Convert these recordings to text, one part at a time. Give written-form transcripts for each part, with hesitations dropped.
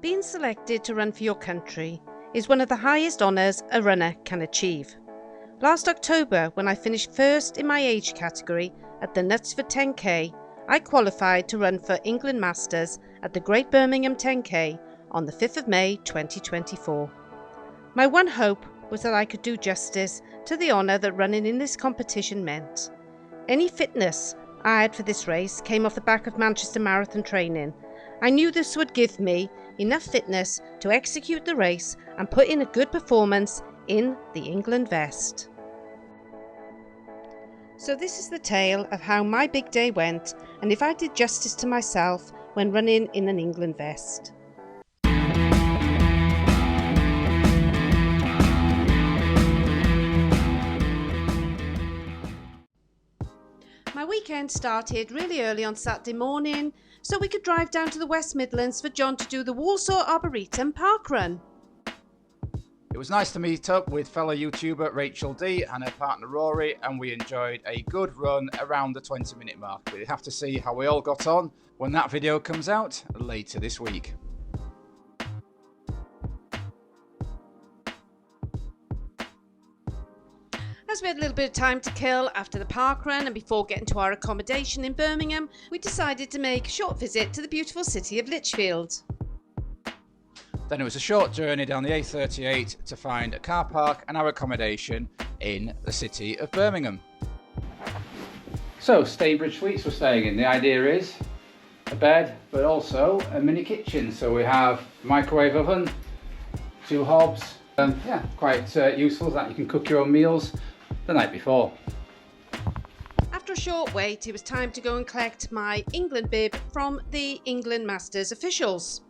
Being selected to run for your country is one of the highest honours a runner can achieve. Last October, when I finished first in my age category at the Knutsford 10K, I qualified to run for England Masters at the Great Birmingham 10K on the 5th of May 2024. My one hope was that I could do justice to the honour that running in this competition meant. Any fitness I had for this race came off the back of Manchester Marathon training. I knew this would give me enough fitness to execute the race and put in a good performance in the England vest. So this is the tale of how my big day went and if I did justice to myself when running in an England vest. My weekend started really early on Saturday morning, so we could drive down to the West Midlands for John to do the Walsall Arboretum Park Run. It was nice to meet up with fellow YouTuber Rachel D and her partner Rory, and we enjoyed a good run around the 20-minute mark. We'll have to see how we all got on when that video comes out later this week. As we had a little bit of time to kill after the park run and before getting to our accommodation in Birmingham, we decided to make a short visit to the beautiful city of Lichfield. Then it was a short journey down the A38 to find a car park and our accommodation in the city of Birmingham. So, Staybridge Suites we're staying in. The idea is a bed, but also a mini kitchen. So we have a microwave oven, 2 hobs. Quite useful that you can cook your own meals the night before. After a short wait, it was time to go and collect my England bib from the England Masters officials.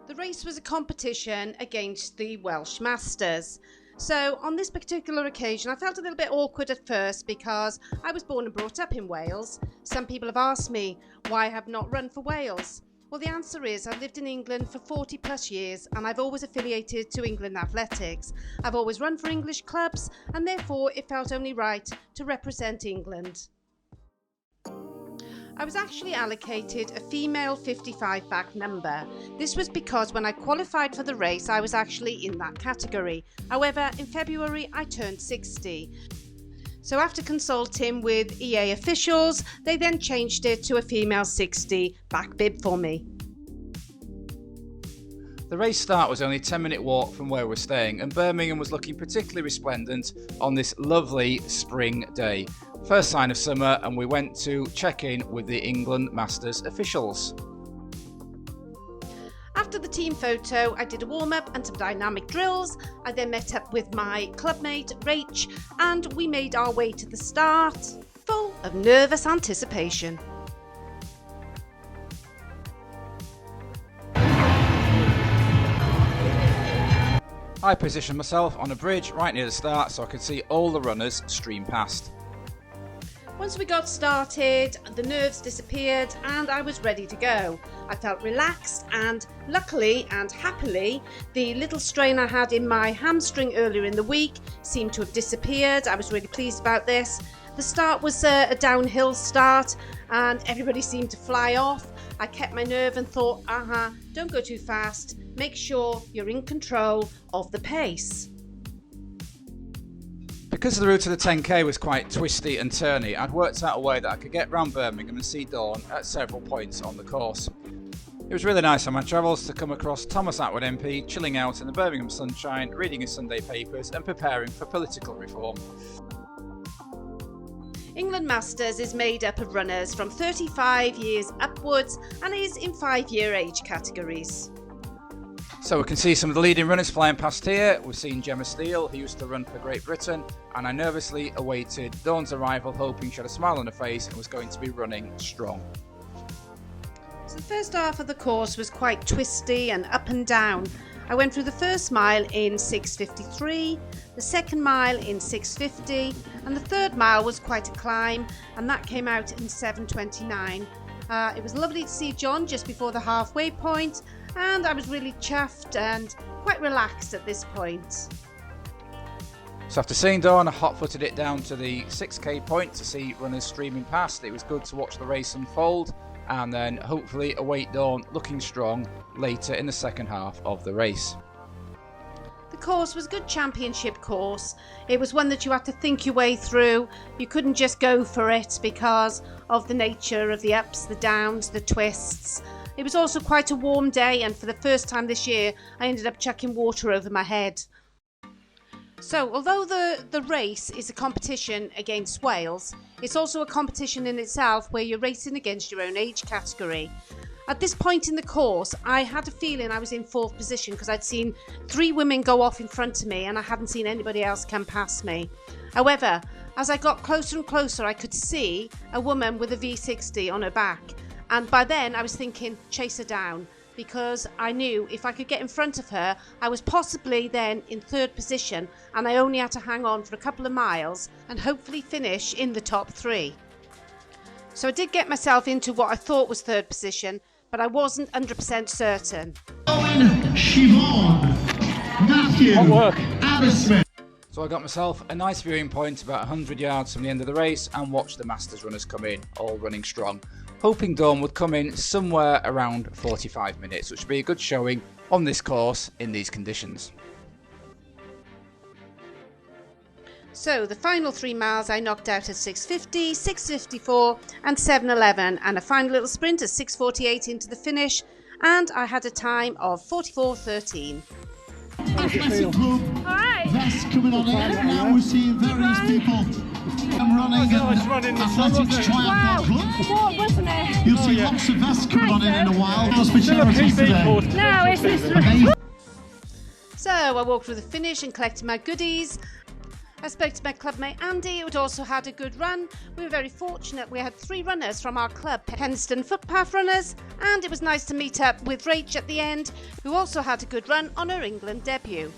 The race was a competition against the Welsh Masters. So on this particular occasion, I felt a little bit awkward at first because I was born and brought up in Wales. Some people have asked me why I have not run for Wales. Well, the answer is I've lived in England for 40 plus years and I've always affiliated to England Athletics. I've always run for English clubs and therefore it felt only right to represent England. I was actually allocated a female 55 back number. This was because when I qualified for the race I was actually in that category. However, in February I turned 60. So after consulting with EA officials, they then changed it to a female 60 back bib for me. The race start was only a 10-minute walk from where we're staying, and Birmingham was looking particularly resplendent on this lovely spring day. First sign of summer, and we went to check in with the England Masters officials. After the team photo, I did a warm-up and some dynamic drills. I then met up with my clubmate, Rach, and we made our way to the start, full of nervous anticipation. I positioned myself on a bridge right near the start so I could see all the runners stream past. Once we got started, the nerves disappeared and I was ready to go. I felt relaxed and luckily and happily, the little strain I had in my hamstring earlier in the week seemed to have disappeared. I was really pleased about this. The start was a downhill start and everybody seemed to fly off. I kept my nerve and thought, don't go too fast. Make sure you're in control of the pace. Because the route to the 10K was quite twisty and turny, I'd worked out a way that I could get round Birmingham and see dawn at several points on the course. It was really nice on my travels to come across Thomas Attwood MP chilling out in the Birmingham sunshine, reading his Sunday papers and preparing for political reform. England Masters is made up of runners from 35 years upwards and is in 5-year age categories. So we can see some of the leading runners flying past here. We've seen Gemma Steele, who used to run for Great Britain, and I nervously awaited Dawn's arrival, hoping she had a smile on her face and was going to be running strong. So the first half of the course was quite twisty and up and down. I went through the first mile in 6:53, the second mile in 6:50, and the third mile was quite a climb, and that came out in 7:29. It was lovely to see John just before the halfway point, and I was really chuffed and quite relaxed at this point. So after seeing Dawn, I hot-footed it down to the 6k point to see runners streaming past. It was good to watch the race unfold, and then hopefully await Dawn looking strong later in the second half of the race. The course was a good championship course. It was one that you had to think your way through. You couldn't just go for it because of the nature of the ups, the downs, the twists. It was also quite a warm day, and for the first time this year I ended up chucking water over my head. So although the race is a competition against Wales, it's also a competition in itself where you're racing against your own age category. At this point in the course, I had a feeling I was in 4th position because I'd seen 3 women go off in front of me and I hadn't seen anybody else come past me. However, as I got closer and closer, I could see a woman with a V60 on her back. And by then I was thinking, chase her down, because I knew if I could get in front of her, I was possibly then in 3rd position and I only had to hang on for a couple of miles and hopefully finish in the top 3. So I did get myself into what I thought was 3rd position, but I wasn't 100% certain. Siobhan, Matthew, Adam Smith. So I got myself a nice viewing point about 100 yards from the end of the race and watched the Masters runners come in, all running strong. Hoping Dawn would come in somewhere around 45 minutes, which would be a good showing on this course in these conditions. So the final 3 miles I knocked out at 6:50, 6:54 and 7:11, and a final little sprint at 6:48 into the finish, and I had a time of 44:13. Athletic Club, that's coming on in. Now we're seeing various people running and Athletics Triathlon Club. What, wasn't it? You'll see lots of vests coming on in a while. How's the charities today? No, it's this. So I walked through the finish and collected my goodies. I spoke to my clubmate Andy, who had also had a good run. We were very fortunate. We had 3 runners from our club, Penston Footpath Runners, and it was nice to meet up with Rach at the end, who also had a good run on her England debut.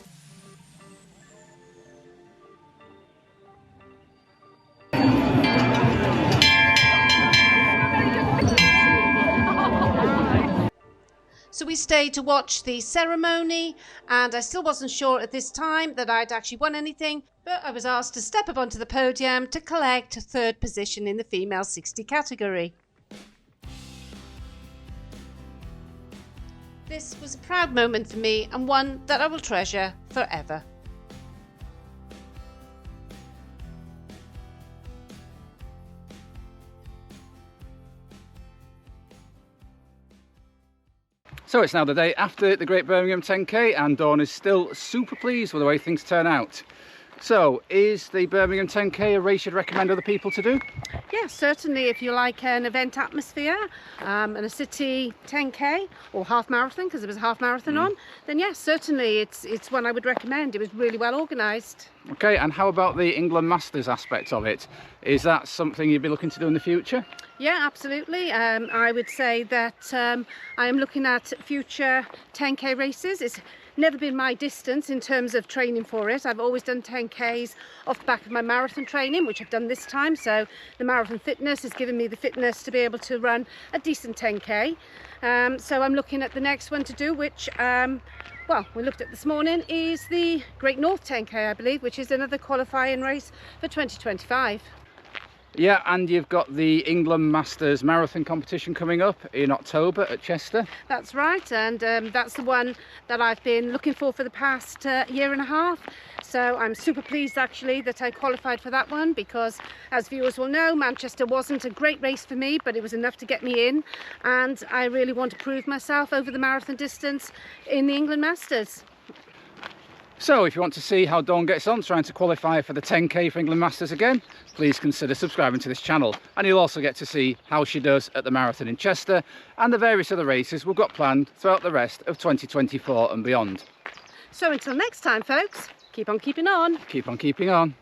So we stayed to watch the ceremony, and I still wasn't sure at this time that I'd actually won anything, but I was asked to step up onto the podium to collect 3rd position in the female 60 category. This was a proud moment for me and one that I will treasure forever. So it's now the day after the Great Birmingham 10K and Dawn is still super pleased with the way things turn out. So is the Birmingham 10K a race you'd recommend other people to do? Yes, certainly if you like an event atmosphere and a city 10K or half marathon, because there was a half marathon on, then yes, certainly it's one I would recommend. It was really well organised. Okay, and how about the England Masters aspect of it? Is that something you'd be looking to do in the future? Yeah, absolutely. I would say that I am looking at future 10K races. It's never been my distance in terms of training for it. I've always done 10Ks off the back of my marathon training, which I've done this time. So the marathon fitness has given me the fitness to be able to run a decent 10K. So I'm looking at the next one to do, which, well, we looked at this morning, is the Great North 10K, I believe, which is another qualifying race for 2025. Yeah, and you've got the England Masters Marathon competition coming up in October at Chester. That's right, and that's the one that I've been looking for the past year and a half. So I'm super pleased actually that I qualified for that one, because as viewers will know, Manchester wasn't a great race for me, but it was enough to get me in, and I really want to prove myself over the marathon distance in the England Masters. So if you want to see how Dawn gets on trying to qualify for the 10K for England Masters again, please consider subscribing to this channel, and you'll also get to see how she does at the marathon in Chester and the various other races we've got planned throughout the rest of 2024 and beyond. So until next time folks, keep on keeping on. Keep on keeping on.